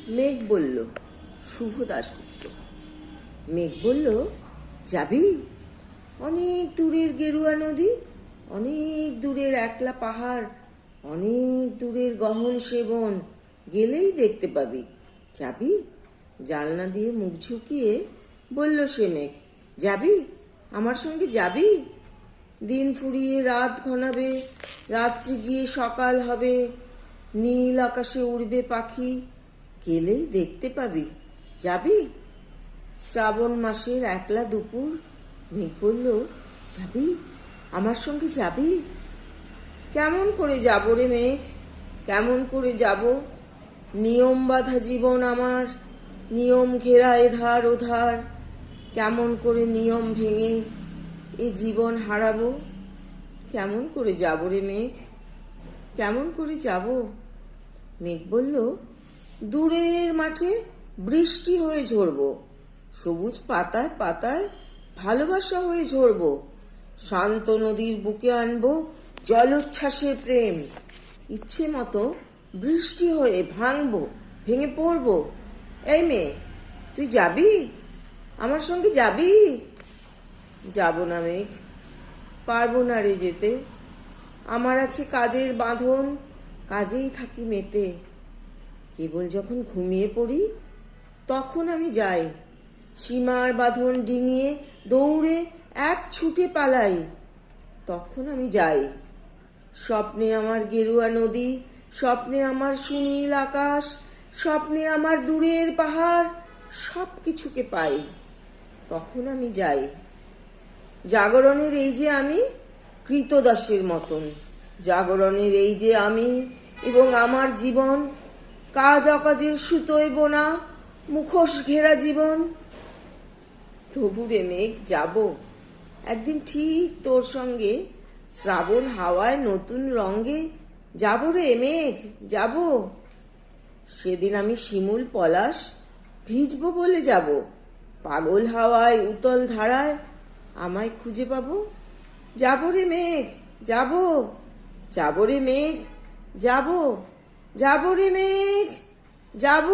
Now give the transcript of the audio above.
মেঘ বলল, শুভ দাশগুপ্ত। মেঘ বলল, যাবি? অনেক দূরের গেরুয়া নদী, অনেক দূরের একলা পাহাড়, অনেক দূরের গহন সেবন, গেলেই দেখতে পাবি। যাবি? জানলা দিয়ে মুখ ঝুঁকিয়ে বলল সে মেঘ, যাবি? আমার সঙ্গে যাবি? দিন ফুরিয়ে রাত ঘনাবে, রাত্রি গিয়ে সকাল হবে, নীল আকাশে উড়বে পাখি, গেলেই দেখতে পাবি। যাবি? শ্রাবণ মাসের একলা দুপুর। মেঘ বলল, যাবি? আমার সঙ্গে যাবি? কেমন করে যাব রে মেঘ, কেমন করে যাব? নিয়ম বাঁধা জীবন আমার, নিয়ম ঘেরা এধার ওধার, কেমন করে নিয়ম ভেঙে এ জীবন হারাবো? কেমন করে যাব রে মেঘ, কেমন করে যাব? মেঘ বলল, দূরের মাঠে বৃষ্টি হয়ে ঝরবো, সবুজ পাতায় পাতায় ভালোবাসা হয়ে ঝরবো, শান্ত নদীর বুকে আনবো জলোচ্ছ্বাসের প্রেম, ইচ্ছে মতো বৃষ্টি হয়ে ভাঙবো, ভেঙে পড়বো। এই মেয়ে, তুই যাবি? আমার সঙ্গে যাবি? যাব না মেঘ, পারবো না রে যেতে। আমার আছে কাজের বাঁধন, কাজেই থাকি মেতে। কেবল যখন ঘুমিয়ে পড়ি তখন আমি যাই, সীমার বাঁধন ডিঙিয়ে দৌড়ে এক ছুটে পালাই, তখন আমি যাই। স্বপ্নে আমার গেরুয়া নদী, স্বপ্নে আমার সুনীল আকাশ, স্বপ্নে আমার দূরের পাহাড়, সব কিছুকে পাই, তখন আমি যাই। জাগরণের এই যে আমি কৃতদাসের মতন, জাগরণের এই যে আমি এবং আমার জীবন, কাজ অকাজের সুতোয় বোনা মুখোশ ঘেরা জীবন। তবু রে মেঘ, যাব একদিন ঠিক তোর সঙ্গে, শ্রাবণ হাওয়ায় নতুন রঙে যাব রে মেঘ, যাব। সেদিন আমি শিমুল পলাশ ভিজবো বলে যাব, পাগল হাওয়ায় উতল ধারায় আমায় খুঁজে পাবো। যাব রে মেঘ, যাব, যাব রে মেঘ, যাব, যাব রে মেঘ, যাব।